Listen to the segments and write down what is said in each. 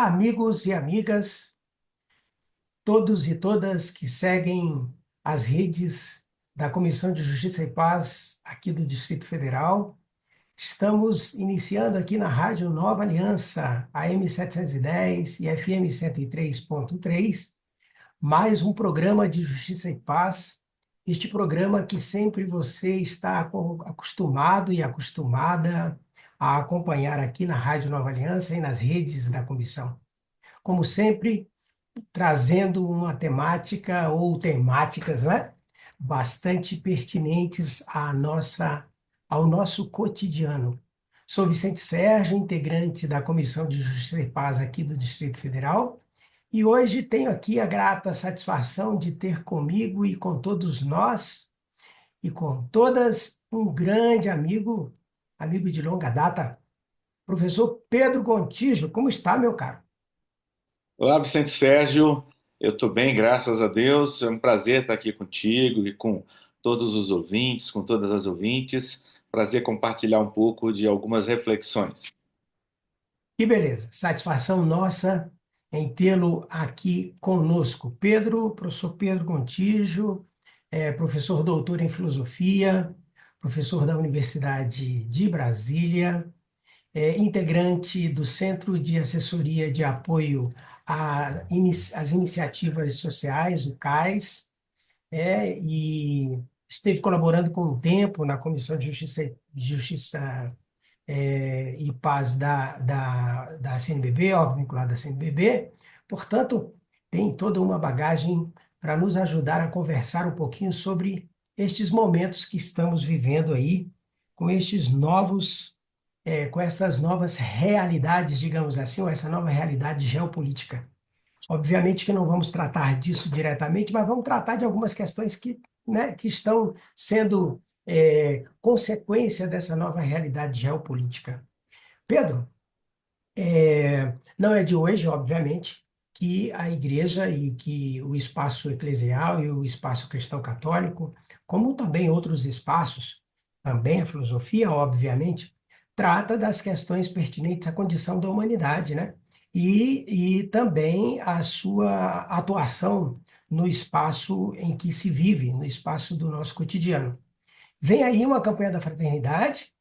amigos e amigas, todos e todas que seguem as redes da Comissão de Justiça e Paz aqui do Distrito Federal. Estamos iniciando aqui na Rádio Nova Aliança, AM 710 e FM 103.3, mais um programa de Justiça e Paz. Este programa que sempre você está acostumado e acostumada a acompanhar aqui na Rádio Nova Aliança e nas redes da comissão. Como sempre, trazendo uma temática ou temáticas, não é? Bastante pertinentes ao nosso cotidiano. Sou Vicente Sérgio, integrante da Comissão de Justiça e Paz aqui do Distrito Federal, e hoje tenho aqui a grata satisfação de ter comigo e com todos nós e com todas um grande amigo, amigo de longa data, professor Pedro Gontijo. Como está, meu caro? Olá, Vicente Sérgio. Eu estou bem, graças a Deus. É um prazer estar aqui contigo e com todos os ouvintes, com todas as ouvintes. Prazer compartilhar um pouco de algumas reflexões. Que beleza, satisfação nossa em tê-lo aqui conosco. Pedro, professor Pedro Gontijo, professor doutor em filosofia, professor da Universidade de Brasília, integrante do Centro de Assessoria de Apoio às Iniciativas Sociais, o CAIS, e esteve colaborando com o tempo na Comissão de Justiça e Paz da CNBB, órgão vinculado à CNBB. Portanto, tem toda uma bagagem para nos ajudar a conversar um pouquinho sobre estes momentos que estamos vivendo aí, com estes novos, com essas novas realidades, digamos assim, ou essa nova realidade geopolítica. Obviamente que não vamos tratar disso diretamente, mas vamos tratar de algumas questões que, né, que estão sendo consequência dessa nova realidade geopolítica. Pedro, não é de hoje, obviamente, que a igreja e que o espaço eclesial e o espaço cristão católico, como também outros espaços, também a filosofia, obviamente, trata das questões pertinentes à condição da humanidade, né? E também a sua atuação no espaço em que se vive, no espaço do nosso cotidiano. Vem aí uma campanha da fraternidade,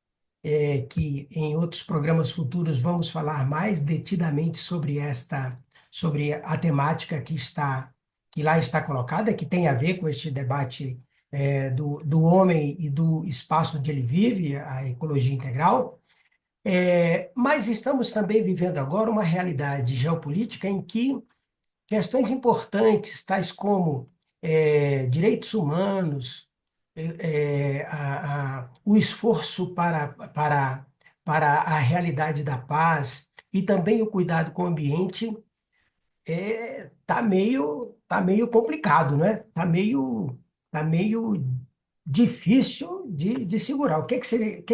que em outros programas futuros vamos falar mais detidamente sobre a temática que lá está colocada, que tem a ver com este debate do homem e do espaço onde ele vive, a ecologia integral. Mas estamos também vivendo agora uma realidade geopolítica em que questões importantes, tais como direitos humanos, o esforço para a realidade da paz e também o cuidado com o ambiente, tá meio complicado, né? Tá meio difícil de segurar. O que que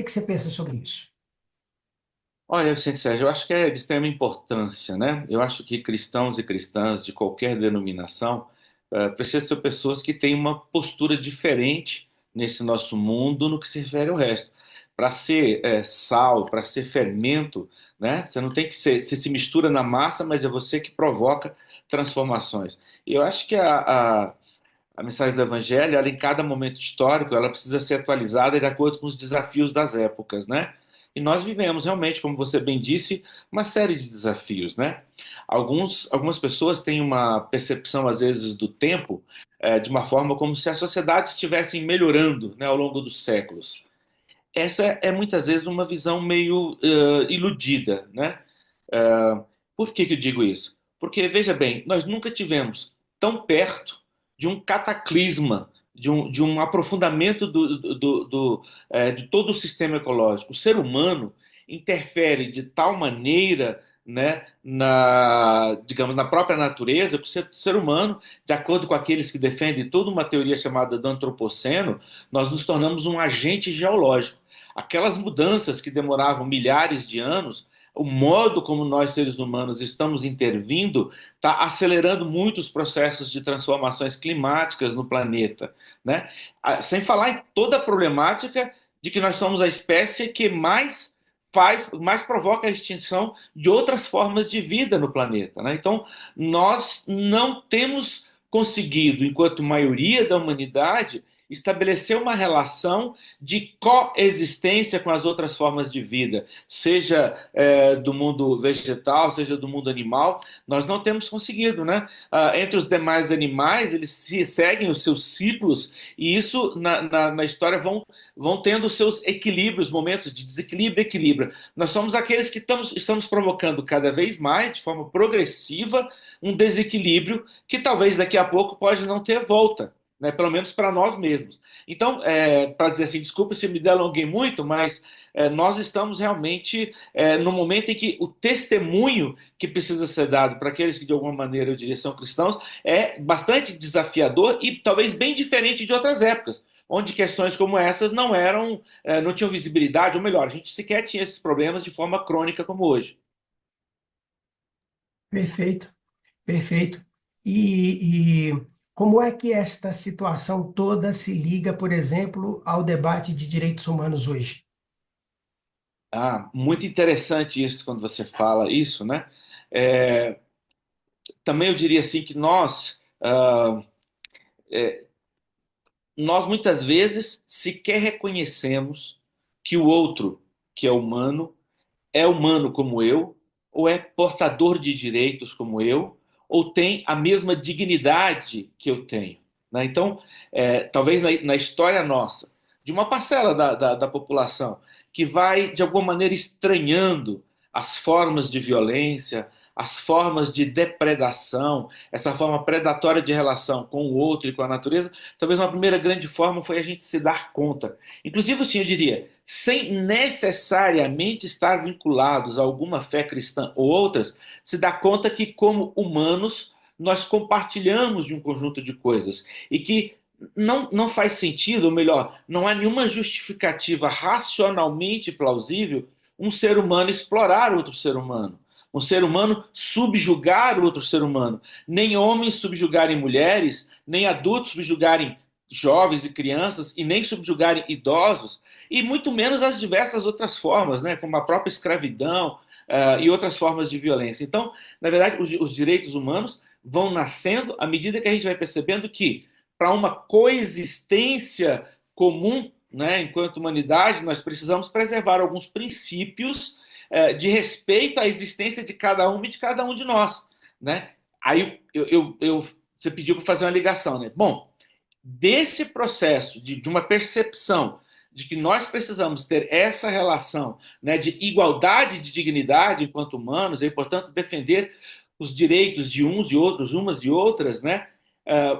você pensa sobre isso? Olha, Vicente Sérgio, eu acho que é de extrema importância, né? Eu acho que cristãos e cristãs de qualquer denominação precisam ser pessoas que têm uma postura diferente nesse nosso mundo no que se refere ao resto. Para ser sal, para ser fermento, né? Você não tem que ser, você se mistura na massa, mas é você que provoca transformações. E eu acho que a mensagem do Evangelho, ela, em cada momento histórico, ela precisa ser atualizada de acordo com os desafios das épocas, né? E nós vivemos realmente, como você bem disse, uma série de desafios, né? Algumas pessoas têm uma percepção, às vezes, do tempo de uma forma como se a sociedade estivesse melhorando, né, ao longo dos séculos. Essa é, muitas vezes, uma visão meio iludida, né? Por que que eu digo isso? Porque, veja bem, nós nunca tivemos tão perto de um cataclisma, de um aprofundamento de todo o sistema ecológico. O ser humano interfere de tal maneira, né, digamos, na própria natureza, que o ser humano, de acordo com aqueles que defendem toda uma teoria chamada do antropoceno, nós nos tornamos um agente geológico. Aquelas mudanças que demoravam milhares de anos, o modo como nós, seres humanos, estamos intervindo está acelerando muito os processos de transformações climáticas no planeta, né? Sem falar em toda a problemática de que nós somos a espécie que mais mais provoca a extinção de outras formas de vida no planeta, né? Então, nós não temos conseguido, enquanto maioria da humanidade, estabelecer uma relação de coexistência com as outras formas de vida, seja do mundo vegetal, seja do mundo animal, nós não temos conseguido, né? Entre os demais animais, eles se seguem os seus ciclos, e isso na história vão tendo os seus equilíbrios, momentos de desequilíbrio e equilíbrio. Nós somos aqueles que estamos provocando cada vez mais, de forma progressiva, um desequilíbrio que talvez daqui a pouco pode não ter volta, né? Pelo menos para nós mesmos. Então, para dizer assim, desculpa se me delonguei muito, mas nós estamos realmente no momento em que o testemunho que precisa ser dado para aqueles que de alguma maneira eu diria são cristãos é bastante desafiador e talvez bem diferente de outras épocas, onde questões como essas não tinham visibilidade, ou melhor, a gente sequer tinha esses problemas de forma crônica como hoje. Perfeito, perfeito. E como é que esta situação toda se liga, por exemplo, ao debate de direitos humanos hoje? Muito interessante isso quando você fala isso, né? É, também eu diria assim que nós muitas vezes sequer reconhecemos que o outro, que é humano como eu, ou é portador de direitos como eu, ou tem a mesma dignidade que eu tenho, né? Então, talvez na história nossa, de uma parcela da população que vai, de alguma maneira, estranhando as formas de violência, as formas de depredação, essa forma predatória de relação com o outro e com a natureza, talvez uma primeira grande forma foi a gente se dar conta. Inclusive, assim, eu diria, sem necessariamente estar vinculados a alguma fé cristã ou outras, se dá conta que, como humanos, nós compartilhamos de um conjunto de coisas e que não faz sentido, ou melhor, não há nenhuma justificativa racionalmente plausível um ser humano explorar outro ser humano, um ser humano subjugar outro ser humano, nem homens subjugarem mulheres, nem adultos subjugarem jovens e crianças, e nem subjugarem idosos, e muito menos as diversas outras formas, né, como a própria escravidão e outras formas de violência. Então, na verdade, os direitos humanos vão nascendo à medida que a gente vai percebendo que, para uma coexistência comum, né, enquanto humanidade, nós precisamos preservar alguns princípios de respeito à existência de cada um e de cada um de nós, né? Aí você pediu para fazer uma ligação, né? Bom, desse processo de uma percepção de que nós precisamos ter essa relação, né, de igualdade de dignidade enquanto humanos e, portanto, defender os direitos de uns e outros, umas e outras, né,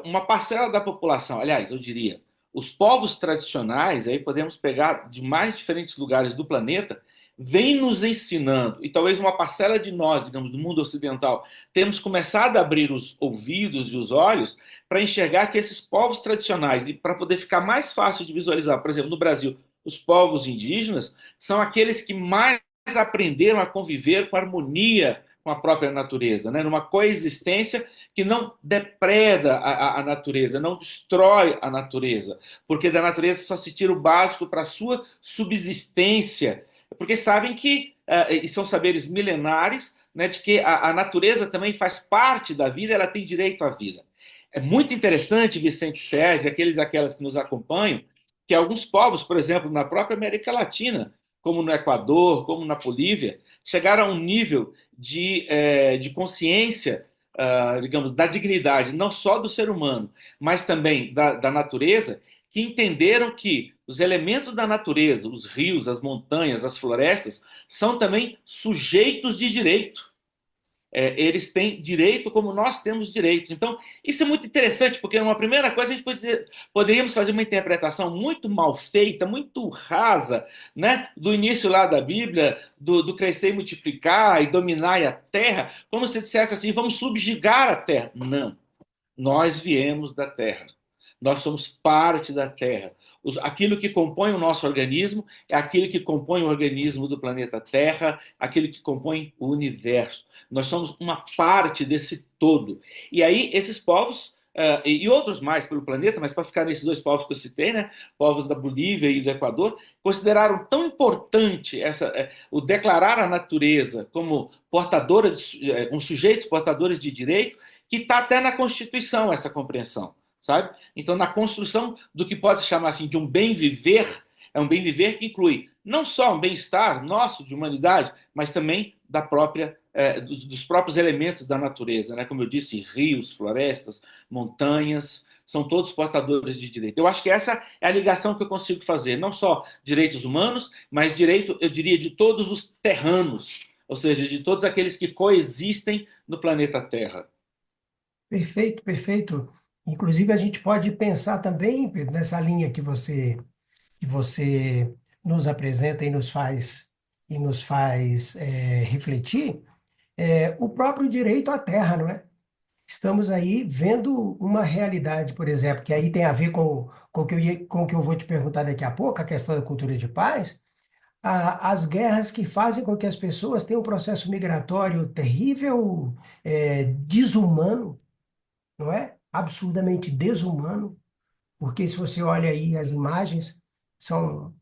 uma parcela da população, aliás, eu diria, os povos tradicionais, aí podemos pegar de mais diferentes lugares do planeta, vem nos ensinando, e talvez uma parcela de nós, digamos, do mundo ocidental, temos começado a abrir os ouvidos e os olhos para enxergar que esses povos tradicionais, e para poder ficar mais fácil de visualizar, por exemplo, no Brasil, os povos indígenas são aqueles que mais aprenderam a conviver com harmonia com a própria natureza, né? Numa coexistência que não depreda a natureza, não destrói a natureza, porque da natureza só se tira o básico para a sua subsistência, porque sabem que, e são saberes milenares, né, de que a natureza também faz parte da vida, ela tem direito à vida. É muito interessante, Vicente Sérgio, aqueles e aquelas que nos acompanham, que alguns povos, por exemplo, na própria América Latina, como no Equador, como na Bolívia, chegaram a um nível de consciência, digamos, da dignidade, não só do ser humano, mas também da natureza, que entenderam que os elementos da natureza, os rios, as montanhas, as florestas, são também sujeitos de direito. Eles têm direito como nós temos direitos. Então, isso é muito interessante, porque uma primeira coisa a gente poderíamos fazer uma interpretação muito mal feita, muito rasa, né, do início lá da Bíblia, do crescer e multiplicar e dominar a terra, como se dissesse assim, vamos subjugar a terra. Não, nós viemos da terra. Nós somos parte da Terra. Aquilo que compõe o nosso organismo é aquilo que compõe o organismo do planeta Terra, aquilo que compõe o universo. Nós somos uma parte desse todo. E aí, esses povos, e outros mais pelo planeta, mas para ficar nesses dois povos que eu citei, né, povos da Bolívia e do Equador, consideraram tão importante o declarar a natureza como portadora, com sujeitos portadores de direito, que está até na Constituição essa compreensão, sabe? Então, na construção do que pode se chamar assim de um bem viver, é um bem viver que inclui não só um bem-estar nosso de humanidade, mas também dos próprios elementos da natureza, né? Como eu disse, rios, florestas, montanhas, são todos portadores de direito. Eu acho que essa é a ligação que eu consigo fazer, não só direitos humanos, mas direito, eu diria, de todos os terranos, ou seja, de todos aqueles que coexistem no planeta Terra. Perfeito, perfeito. Inclusive, a gente pode pensar também, Pedro, nessa linha que você nos apresenta e nos faz refletir, o próprio direito à terra, não é? Estamos aí vendo uma realidade, por exemplo, que aí tem a ver com o que eu vou te perguntar daqui a pouco, a questão da cultura de paz, as guerras que fazem com que as pessoas tenham um processo migratório terrível, desumano, não é? Absurdamente desumano, porque se você olha aí as imagens, são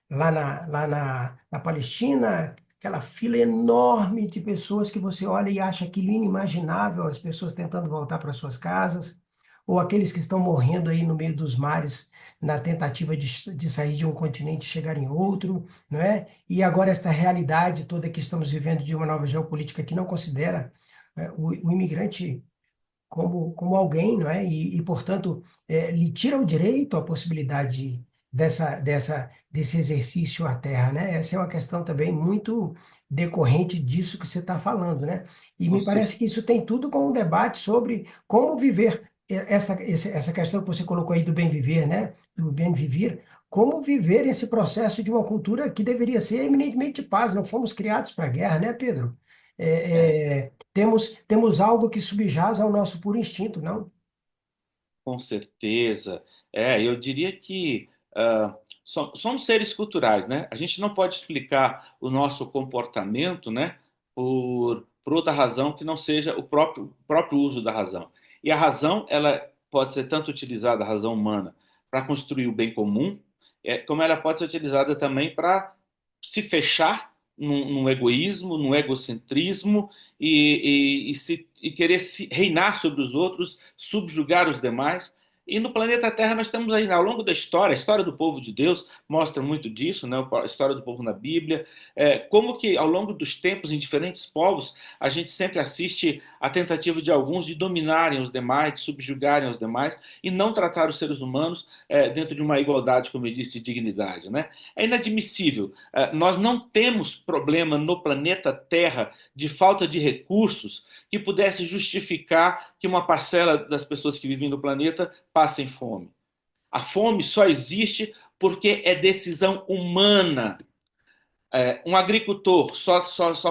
lá na Palestina, aquela fila enorme de pessoas que você olha e acha aquilo inimaginável, as pessoas tentando voltar para suas casas, ou aqueles que estão morrendo aí no meio dos mares na tentativa de sair de um continente e chegar em outro, não é? E agora esta realidade toda que estamos vivendo de uma nova geopolítica que não considera o imigrante como alguém, não é? Portanto, lhe tira o direito, a possibilidade desse exercício à terra, né? Essa é uma questão também muito decorrente disso que você está falando, né? E Com me parece que isso tem tudo com um debate sobre como viver essa questão que você colocou aí do bem viver, né? Do bem viver, como viver esse processo de uma cultura que deveria ser eminentemente de paz. Não fomos criados para a guerra, né, Pedro? É, Temos algo que subjaz ao nosso puro instinto, não? com certeza. Eu diria que somos seres culturais, né? A gente não pode explicar o nosso comportamento, né, por outra razão que não seja o próprio uso da razão. E a razão, ela pode ser tanto utilizada, a razão humana, para construir o bem comum, como ela pode ser utilizada também para se fechar num egoísmo, num egocentrismo e querer reinar sobre os outros, subjugar os demais. E no planeta Terra nós temos aí, ao longo da história, a história do povo de Deus mostra muito disso, né? A história do povo na Bíblia, como que ao longo dos tempos, em diferentes povos, a gente sempre assiste a tentativa de alguns de dominarem os demais, de subjugarem os demais, e não tratar os seres humanos dentro de uma igualdade, como eu disse, de dignidade, né? É inadmissível. Nós não temos problema no planeta Terra de falta de recursos que pudesse justificar que uma parcela das pessoas que vivem no planeta passem fome. A fome só existe porque é decisão humana. Um agricultor só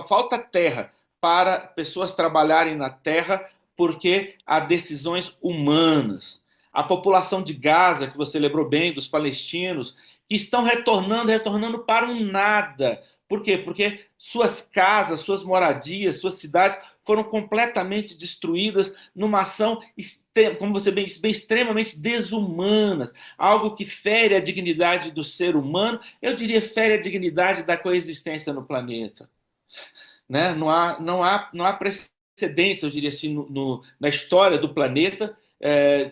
falta terra para pessoas trabalharem na terra porque há decisões humanas. A população de Gaza, que você lembrou bem, dos palestinos, que estão retornando para um nada. Por quê? Porque suas casas, suas moradias, suas cidades foram completamente destruídas numa ação, como você bem disse, extremamente desumanas, algo que fere a dignidade do ser humano, eu diria fere a dignidade da coexistência no planeta. Né? Não há precedentes, eu diria assim, na história do planeta,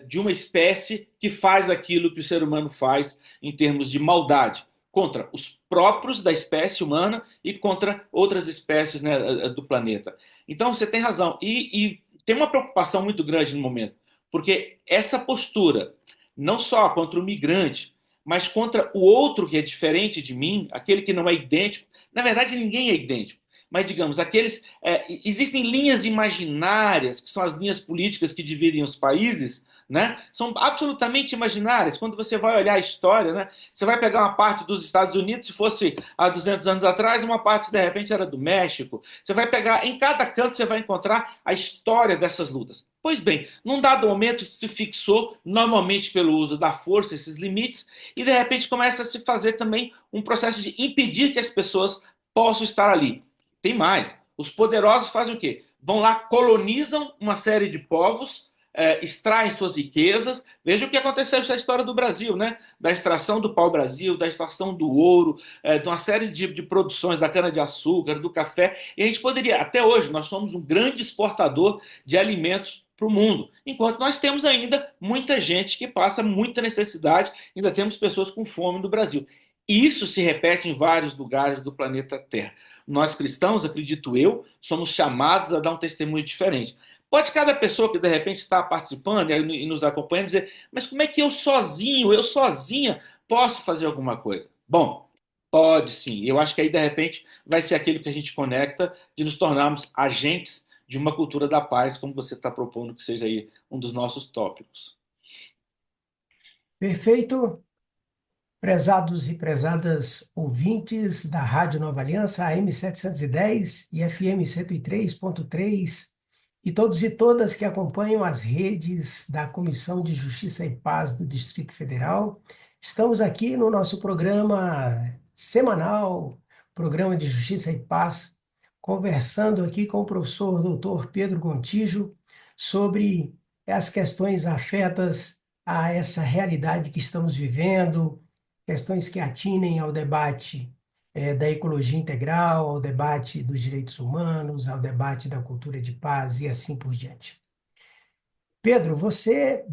de uma espécie que faz aquilo que o ser humano faz em termos de maldade contra os próprios da espécie humana e contra outras espécies, né, do planeta. Então você tem razão. E tem uma preocupação muito grande no momento, porque essa postura, não só contra o migrante, mas contra o outro que é diferente de mim, aquele que não é idêntico. Na verdade, ninguém é idêntico. Mas, digamos, existem linhas imaginárias, que são as linhas políticas que dividem os países, né? São absolutamente imaginárias. Quando você vai olhar a história, né? Você vai pegar uma parte dos Estados Unidos, se fosse há 200 anos atrás, uma parte, de repente, era do México. Você vai pegar, em cada canto, você vai encontrar a história dessas lutas. Pois bem, num dado momento se fixou, normalmente pelo uso da força, esses limites, e de repente começa a se fazer também um processo de impedir que as pessoas possam estar ali. Tem mais. Os poderosos fazem o quê? Vão lá, colonizam uma série de povos, extraem suas riquezas. Veja o que aconteceu na história do Brasil, né? Da extração do pau-brasil, da extração do ouro, de uma série de produções da cana-de-açúcar, do café. E a gente poderia, até hoje, nós somos um grande exportador de alimentos para o mundo, enquanto nós temos ainda muita gente que passa muita necessidade, ainda temos pessoas com fome no Brasil. Isso se repete em vários lugares do planeta Terra. Nós cristãos, acredito eu, somos chamados a dar um testemunho diferente. Pode cada pessoa que de repente está participando e nos acompanhando dizer, mas como é que eu sozinho, eu sozinha, posso fazer alguma coisa? Bom, pode sim. Eu acho que aí de repente vai ser aquilo que a gente conecta de nos tornarmos agentes de uma cultura da paz, como você está propondo que seja aí um dos nossos tópicos. Perfeito. Prezados e prezadas ouvintes da Rádio Nova Aliança, AM 710 e FM 103.3, e todos e todas que acompanham as redes da Comissão de Justiça e Paz do Distrito Federal, estamos aqui no nosso programa semanal, Programa de Justiça e Paz, conversando aqui com o professor doutor Pedro Gontijo sobre as questões afetas a essa realidade que estamos vivendo, questões que atinem ao debate da ecologia integral, ao debate dos direitos humanos, ao debate da cultura de paz e assim por diante. Pedro, você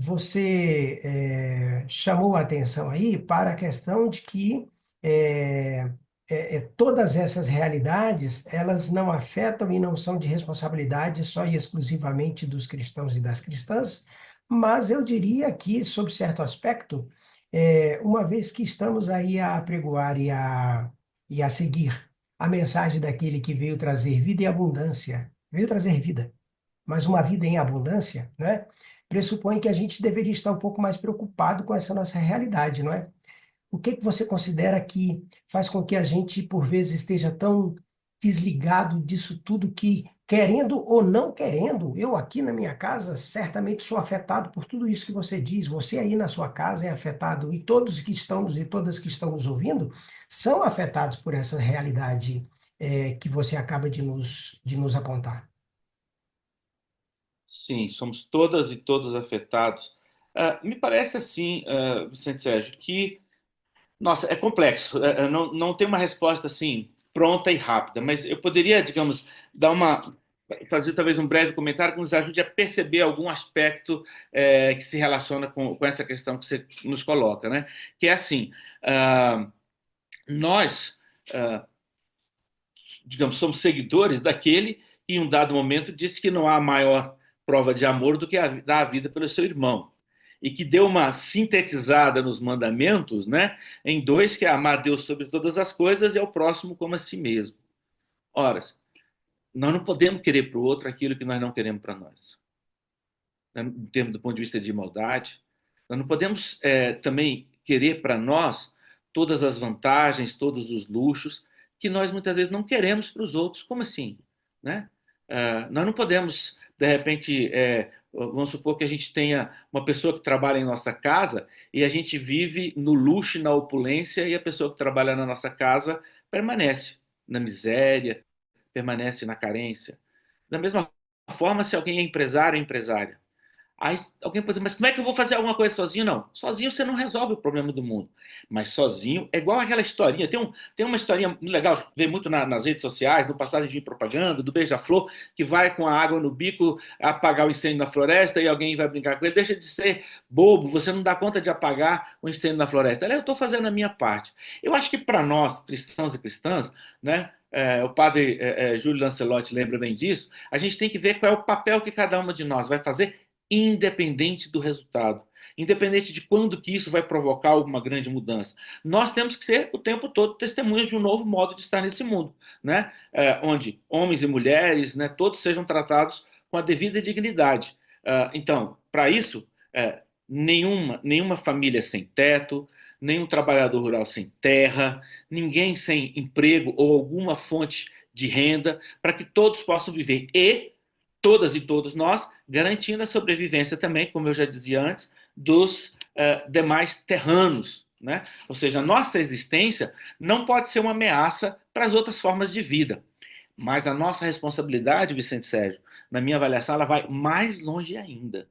chamou a atenção aí para a questão de que é, todas essas realidades, elas não afetam e não são de responsabilidade só e exclusivamente dos cristãos e das cristãs, mas eu diria que, sob certo aspecto, uma vez que estamos aí a apregoar e a seguir a mensagem daquele que veio trazer vida e abundância, veio trazer vida, mas uma vida em abundância, né? Pressupõe que a gente deveria estar um pouco mais preocupado com essa nossa realidade, não é? O que que você considera que faz com que a gente, por vezes, esteja tão desligado disso tudo que, querendo ou não querendo, eu aqui na minha casa certamente sou afetado por tudo isso que você diz, você aí na sua casa é afetado, e todos que estamos e todas que estão nos ouvindo são afetados por essa realidade, que você acaba de nos apontar. Sim, somos todas e todos afetados. Me parece assim, Vicente Sérgio, que, nossa, é complexo. Não tem uma resposta assim pronta e rápida, mas eu poderia, digamos, fazer talvez um breve comentário que nos ajude a perceber algum aspecto que se relaciona com essa questão que você nos coloca, né? Que é assim, nós, ah, digamos, somos seguidores daquele que em um dado momento disse que não há maior prova de amor do que dar a vida pelo seu irmão. E que deu uma sintetizada nos mandamentos, né, em dois, que é amar a Deus sobre todas as coisas e ao próximo como a si mesmo. Ora, nós não podemos querer para o outro aquilo que nós não queremos para nós. Em termos do ponto de vista de igualdade, nós não podemos também querer para nós todas as vantagens, todos os luxos que nós muitas vezes não queremos para os outros. Como assim? Né? Nós não podemos, de repente, vamos supor que a gente tenha uma pessoa que trabalha em nossa casa e a gente vive no luxo e na opulência e a pessoa que trabalha na nossa casa permanece na miséria, permanece na carência. Da mesma forma, se alguém é empresário ou empresária, aí alguém pode dizer, mas como é que eu vou fazer alguma coisa sozinho? Não. Sozinho você não resolve o problema do mundo. Mas sozinho é igual aquela historinha. Tem uma historinha muito legal, vê muito nas redes sociais, no passagem de propaganda, do Beija-Flor, que vai com a água no bico apagar o incêndio na floresta e alguém vai brincar com ele. Deixa de ser bobo, você não dá conta de apagar o incêndio na floresta. Eu estou fazendo a minha parte. Eu acho que para nós, cristãos e cristãs, né, o padre Júlio Lancelotti lembra bem disso, a gente tem que ver qual é o papel que cada uma de nós vai fazer independente do resultado, independente de quando que isso vai provocar alguma grande mudança. Nós temos que ser o tempo todo testemunhas de um novo modo de estar nesse mundo, né? Onde homens e mulheres, né, todos sejam tratados com a devida dignidade. Então, para isso, nenhuma família sem teto, nenhum trabalhador rural sem terra, ninguém sem emprego ou alguma fonte de renda, para que todos possam viver e todas e todos nós, garantindo a sobrevivência também, como eu já dizia antes, dos demais terranos. Né? Ou seja, a nossa existência não pode ser uma ameaça para as outras formas de vida. Mas a nossa responsabilidade, Vicente Sérgio, na minha avaliação, ela vai mais longe ainda.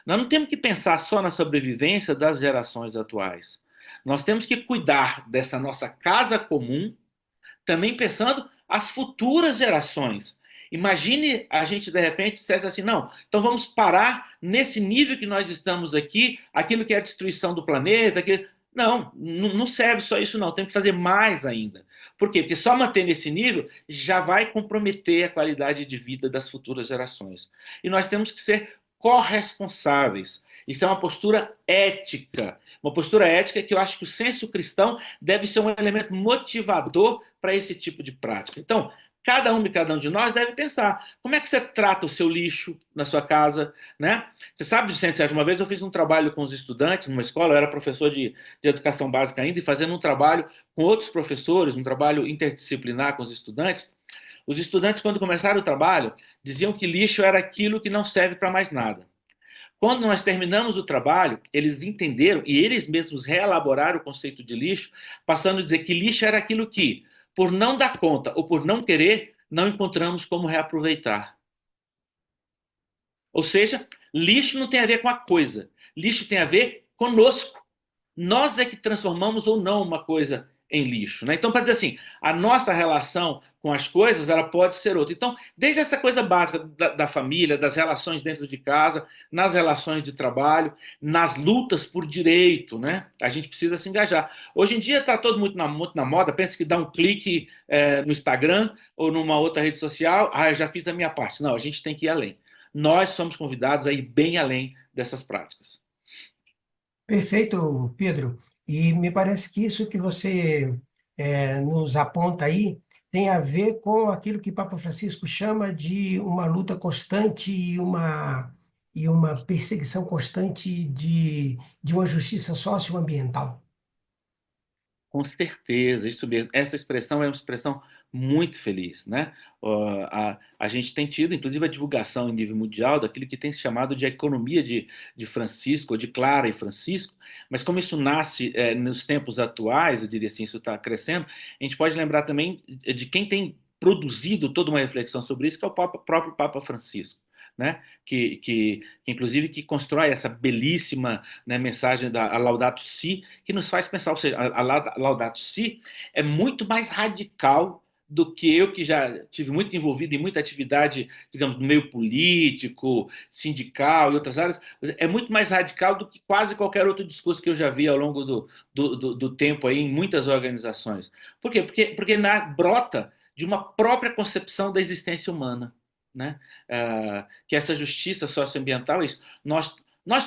Nós não temos que pensar só na sobrevivência das gerações atuais. Nós temos que cuidar dessa nossa casa comum, também pensando as futuras gerações. Imagine a gente, de repente, dissesse assim, não, então vamos parar nesse nível que nós estamos aqui, aquilo que é a destruição do planeta, aquilo... Não, não serve só isso não, tem que fazer mais ainda. Por quê? Porque só manter nesse nível já vai comprometer a qualidade de vida das futuras gerações. E nós temos que ser corresponsáveis. Isso é uma postura ética que eu acho que o senso cristão deve ser um elemento motivador para esse tipo de prática. Então, cada um e cada um de nós deve pensar, como é que você trata o seu lixo na sua casa, né? Você sabe, Vicente Sérgio, uma vez eu fiz um trabalho com os estudantes numa escola, eu era professor de educação básica ainda, e fazendo um trabalho com outros professores, um trabalho interdisciplinar com os estudantes, quando começaram o trabalho, diziam que lixo era aquilo que não serve para mais nada. Quando nós terminamos o trabalho, eles entenderam e eles mesmos reelaboraram o conceito de lixo, passando a dizer que lixo era aquilo que, por não dar conta ou por não querer, não encontramos como reaproveitar. Ou seja, lixo não tem a ver com a coisa, lixo tem a ver conosco. Nós é que transformamos ou não uma coisa em lixo, né? Então, para dizer assim, a nossa relação com as coisas, ela pode ser outra. Então, desde essa coisa básica da família, das relações dentro de casa, nas relações de trabalho, nas lutas por direito, né? A gente precisa se engajar. Hoje em dia está todo muito na moda, pensa que dá um clique no Instagram ou numa outra rede social, eu já fiz a minha parte. Não, a gente tem que ir além. Nós somos convidados a ir bem além dessas práticas. Perfeito, Pedro. E me parece que isso que você nos aponta aí tem a ver com aquilo que Papa Francisco chama de uma luta constante e uma perseguição constante de uma justiça socioambiental. Com certeza, isso mesmo. Essa expressão é uma expressão muito feliz, né? A gente tem tido, inclusive, a divulgação em nível mundial daquilo que tem se chamado de economia de Francisco, ou de Clara e Francisco, mas como isso nasce nos tempos atuais, eu diria assim, isso está crescendo, a gente pode lembrar também de quem tem produzido toda uma reflexão sobre isso, que é o próprio Papa Francisco. Né? Inclusive que constrói essa belíssima, né, mensagem da Laudato Si, que nos faz pensar, ou seja, a Laudato Si é muito mais radical do que eu, que já tive muito envolvido em muita atividade, digamos, no meio político, sindical e outras áreas, é muito mais radical do que quase qualquer outro discurso que eu já vi ao longo do tempo aí em muitas organizações. Por quê? Porque brota de uma própria concepção da existência humana. Né? Que essa justiça socioambiental é isso. Nós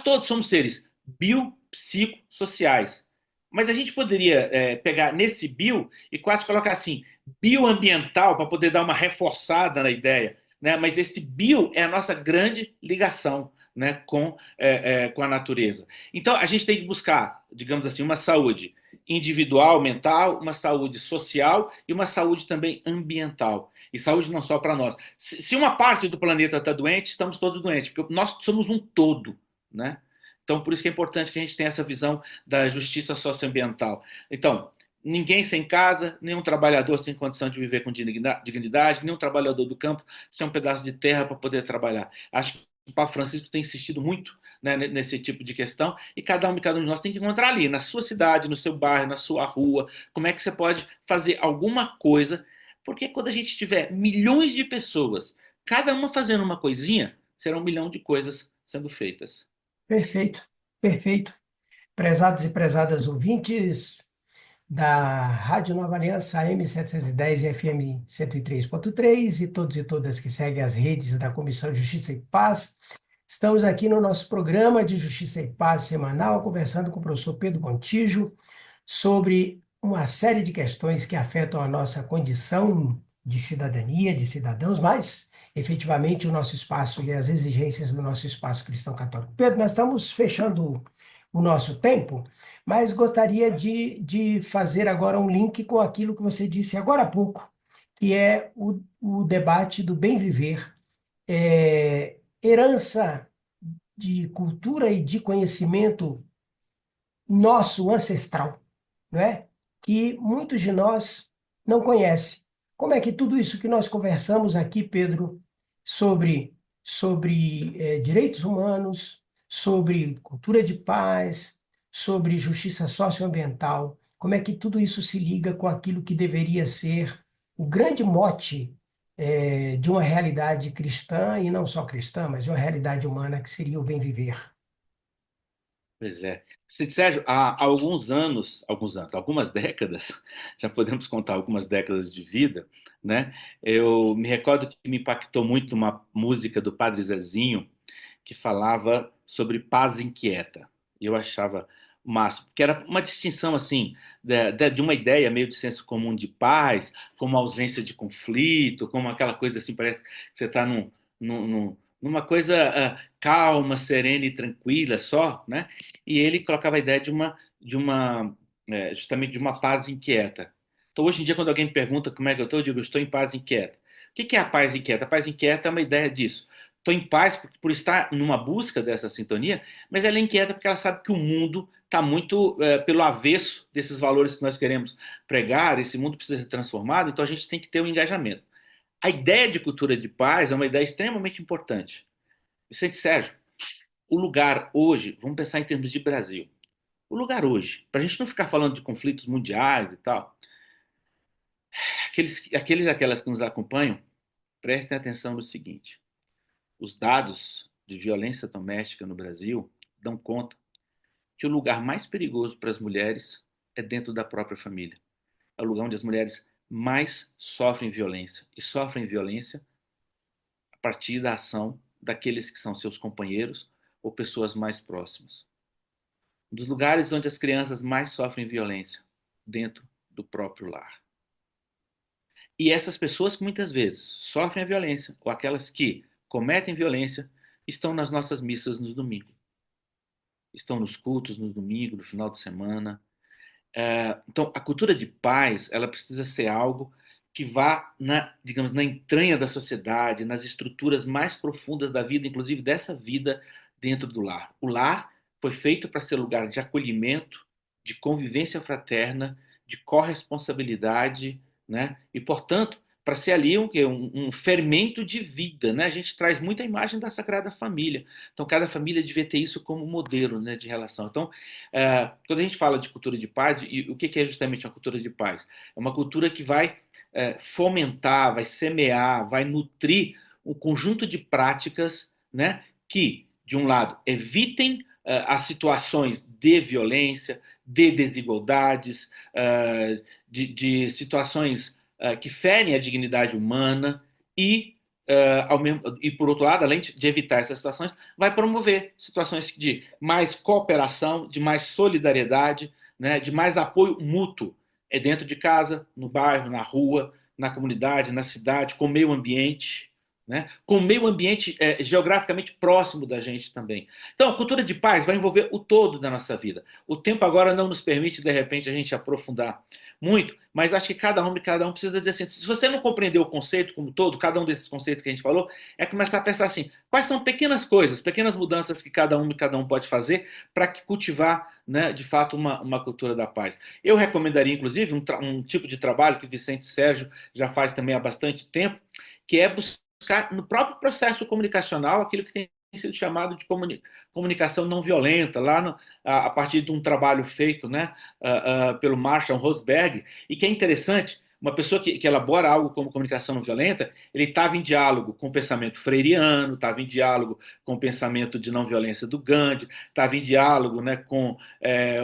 todos somos seres biopsicossociais. Mas a gente poderia pegar nesse bio e quase colocar assim, bioambiental, para poder dar uma reforçada na ideia. Né? Mas esse bio é a nossa grande ligação, né, com a natureza. Então a gente tem que buscar, digamos assim, uma saúde individual, mental, uma saúde social e uma saúde também ambiental. E saúde não só para nós. Se uma parte do planeta está doente, estamos todos doentes, porque nós somos um todo, né? Então, por isso que é importante que a gente tenha essa visão da justiça socioambiental. Então, ninguém sem casa, nenhum trabalhador sem condição de viver com dignidade, nenhum trabalhador do campo sem um pedaço de terra para poder trabalhar. Acho que o Papa Francisco tem insistido muito, né, nesse tipo de questão, e cada um de nós tem que encontrar ali, na sua cidade, no seu bairro, na sua rua, como é que você pode fazer alguma coisa, porque quando a gente tiver milhões de pessoas, cada uma fazendo uma coisinha, será 1 milhão de coisas sendo feitas. Perfeito, perfeito. Prezados e prezadas ouvintes da Rádio Nova Aliança AM 710 e FM 103.3 e todos e todas que seguem as redes da Comissão de Justiça e Paz. Estamos aqui no nosso programa de Justiça e Paz semanal, conversando com o professor Pedro Gontijo sobre uma série de questões que afetam a nossa condição de cidadania, de cidadãos, mas efetivamente o nosso espaço e as exigências do nosso espaço cristão católico. Pedro, nós estamos fechando o nosso tempo, mas gostaria de fazer agora um link com aquilo que você disse agora há pouco, que é o debate do bem viver, herança de cultura e de conhecimento nosso ancestral, não é? Que muitos de nós não conhecem. Como é que tudo isso que nós conversamos aqui, Pedro, sobre direitos humanos, sobre cultura de paz, sobre justiça socioambiental. Como é que tudo isso se liga com aquilo que deveria ser o grande mote, de uma realidade cristã, e não só cristã, mas de uma realidade humana, que seria o bem viver. Pois é. Sérgio, há algumas décadas, já podemos contar algumas décadas de vida, né? Eu me recordo que me impactou muito uma música do Padre Zezinho que falava sobre paz inquieta. E eu achava o máximo, que era uma distinção assim de uma ideia meio de senso comum de paz, como ausência de conflito, como aquela coisa assim, parece que você está numa coisa calma, serena e tranquila só, né? E ele colocava a ideia justamente de uma paz inquieta. Então, hoje em dia, quando alguém me pergunta como é que eu estou, eu digo, eu estou em paz inquieta. O que é a paz inquieta? A paz inquieta é uma ideia disso. Estou em paz por estar numa busca dessa sintonia, mas ela é inquieta porque ela sabe que o mundo está muito pelo avesso desses valores que nós queremos pregar, esse mundo precisa ser transformado, então a gente tem que ter um engajamento. A ideia de cultura de paz é uma ideia extremamente importante. Vicente Sérgio, o lugar hoje, vamos pensar em termos de Brasil, o lugar hoje, para a gente não ficar falando de conflitos mundiais e tal, aqueles e aquelas que nos acompanham, prestem atenção no seguinte: os dados de violência doméstica no Brasil dão conta que o lugar mais perigoso para as mulheres é dentro da própria família. É o lugar onde as mulheres mais sofrem violência. E sofrem violência a partir da ação daqueles que são seus companheiros ou pessoas mais próximas. Um dos lugares onde as crianças mais sofrem violência, dentro do próprio lar. E essas pessoas que muitas vezes sofrem a violência, ou aquelas que cometem violência, estão nas nossas missas no domingo. Estão nos cultos no domingo, no final de semana. Então, a cultura de paz, ela precisa ser algo que vá digamos, na entranha da sociedade, nas estruturas mais profundas da vida, inclusive dessa vida dentro do lar. O lar foi feito para ser lugar de acolhimento, de convivência fraterna, de corresponsabilidade, né? E, portanto, para ser ali um fermento de vida, né? A gente traz muita imagem da Sagrada Família. Então, cada família devia ter isso como modelo, né, de relação. Então, quando a gente fala de cultura de paz, e o que é justamente uma cultura de paz? É uma cultura que vai fomentar, vai semear, vai nutrir um conjunto de práticas, né, que, de um lado, evitem as situações de violência, de desigualdades, de situações que ferem a dignidade humana e, por outro lado, além de evitar essas situações, vai promover situações de mais cooperação, de mais solidariedade, né, de mais apoio mútuo dentro de casa, no bairro, na rua, na comunidade, na cidade, com o meio ambiente, né, com o meio ambiente geograficamente próximo da gente também. Então, a cultura de paz vai envolver o todo da nossa vida. O tempo agora não nos permite, de repente, a gente aprofundar muito, mas acho que cada um precisa dizer assim, se você não compreender o conceito como todo, cada um desses conceitos que a gente falou, é começar a pensar assim, quais são pequenas coisas, pequenas mudanças que cada um pode fazer para cultivar, né, de fato, uma cultura da paz. Eu recomendaria, inclusive, um tipo de trabalho que Vicente Sérgio já faz também há bastante tempo, que é buscar no próprio processo comunicacional aquilo que tem sido chamado de comunicação não violenta, a partir de um trabalho feito, né, pelo Marshall Rosberg, e que é interessante, uma pessoa que elabora algo como comunicação não violenta, ele estava em diálogo com o pensamento freiriano, estava em diálogo com o pensamento de não violência do Gandhi, estava em diálogo, né, com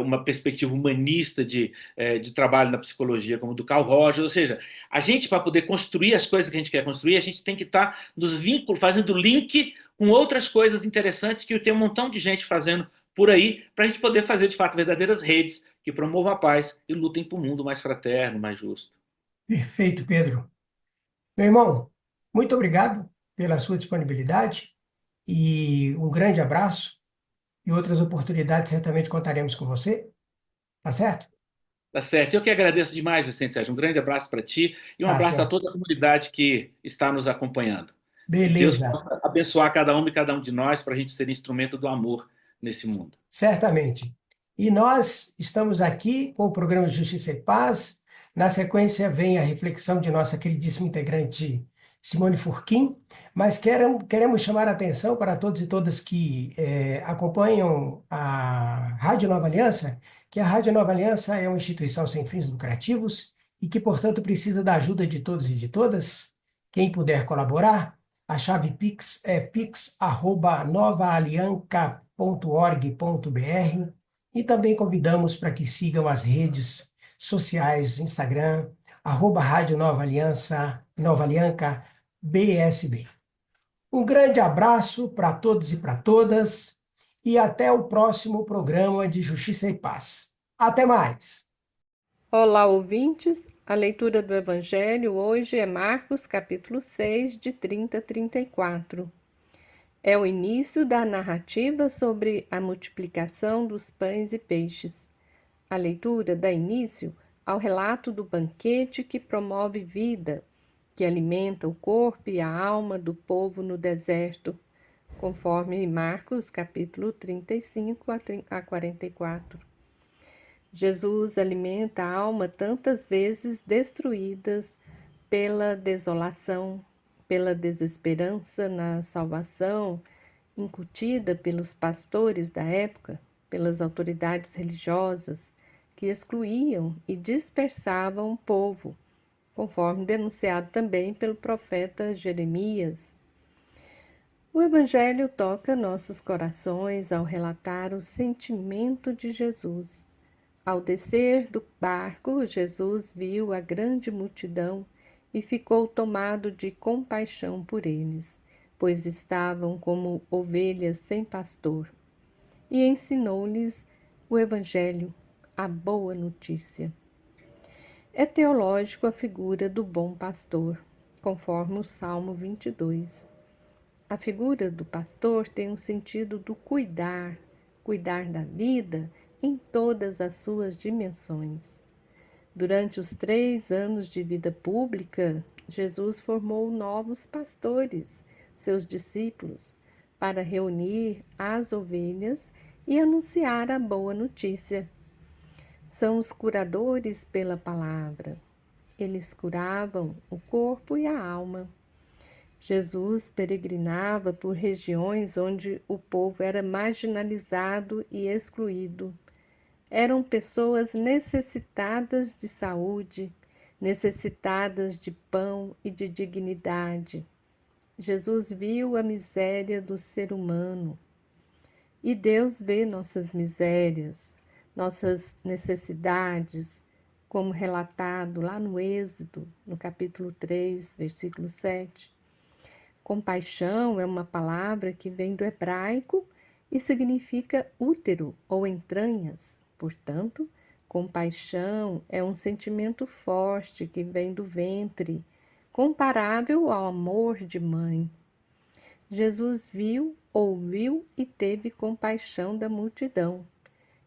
uma perspectiva humanista de trabalho na psicologia como do Carl Rogers, ou seja, a gente, para poder construir as coisas que a gente quer construir, a gente tem que estar nos vínculos, fazendo link com outras coisas interessantes que tem um montão de gente fazendo por aí, para a gente poder fazer, de fato, verdadeiras redes que promovam a paz e lutem por um mundo mais fraterno, mais justo. Perfeito, Pedro. Meu irmão, muito obrigado pela sua disponibilidade e um grande abraço. E outras oportunidades certamente contaremos com você. Tá certo? Tá certo. Eu que agradeço demais, Vicente Sérgio. Um grande abraço para ti e um Tá abraço a certo. toda a comunidade que está nos acompanhando. Que Deus Beleza. possa abençoar cada um e cada um de nós para a gente ser instrumento do amor nesse mundo. Certamente. E nós estamos aqui com o programa Justiça e Paz. Na sequência, vem a reflexão de nossa queridíssima integrante Simone Furquim, mas queremos chamar a atenção para todos e todas que acompanham a Rádio Nova Aliança, que a Rádio Nova Aliança é uma instituição sem fins lucrativos e que, portanto, precisa da ajuda de todos e de todas. Quem puder colaborar, a chave Pix é pix@novaalianca.org.br e também convidamos para que sigam as redes sociais, Instagram, Rádio Nova Aliança, Nova Alianca, BSB. Um grande abraço para todos e para todas e até o próximo programa de Justiça e Paz. Até mais! Olá, ouvintes! A leitura do Evangelho hoje é Marcos, capítulo 6, de 30 a 34. É o início da narrativa sobre a multiplicação dos pães e peixes. A leitura dá início ao relato do banquete que promove vida, que alimenta o corpo e a alma do povo no deserto, conforme Marcos, capítulo 35 a 44. Jesus alimenta a alma tantas vezes destruídas pela desolação, pela desesperança na salvação, incutida pelos pastores da época, pelas autoridades religiosas, que excluíam e dispersavam o povo, conforme denunciado também pelo profeta Jeremias. O Evangelho toca nossos corações ao relatar o sentimento de Jesus. Ao descer do barco, Jesus viu a grande multidão e ficou tomado de compaixão por eles, pois estavam como ovelhas sem pastor, e ensinou-lhes o Evangelho, a boa notícia. É teológico a figura do bom pastor, conforme o Salmo 22. A figura do pastor tem um sentido do cuidar da vida em todas as suas dimensões. Durante os 3 anos de vida pública, Jesus formou novos pastores, seus discípulos, para reunir as ovelhas e anunciar a boa notícia. São os curadores pela palavra. Eles curavam o corpo e a alma. Jesus peregrinava por regiões onde o povo era marginalizado e excluído. Eram pessoas necessitadas de saúde, necessitadas de pão e de dignidade. Jesus viu a miséria do ser humano. E Deus vê nossas misérias, nossas necessidades, como relatado lá no Êxodo, no capítulo 3, versículo 7. Compaixão é uma palavra que vem do hebraico e significa útero ou entranhas. Portanto, compaixão é um sentimento forte que vem do ventre, comparável ao amor de mãe. Jesus viu, ouviu e teve compaixão da multidão.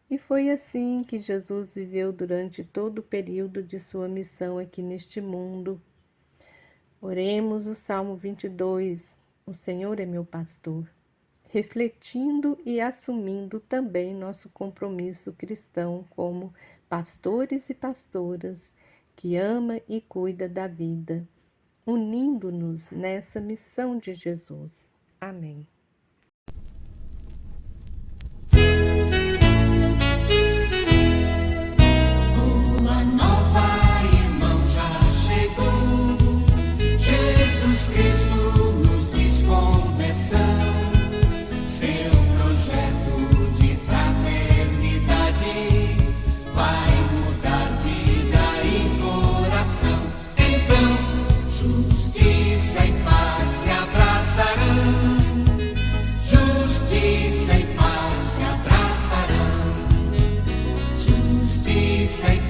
E foi assim que Jesus viveu durante todo o período de sua missão aqui neste mundo. Oremos o Salmo 22, o Senhor é meu pastor, refletindo e assumindo também nosso compromisso cristão como pastores e pastoras que ama e cuida da vida, unindo-nos nessa missão de Jesus. Amém. Justiça e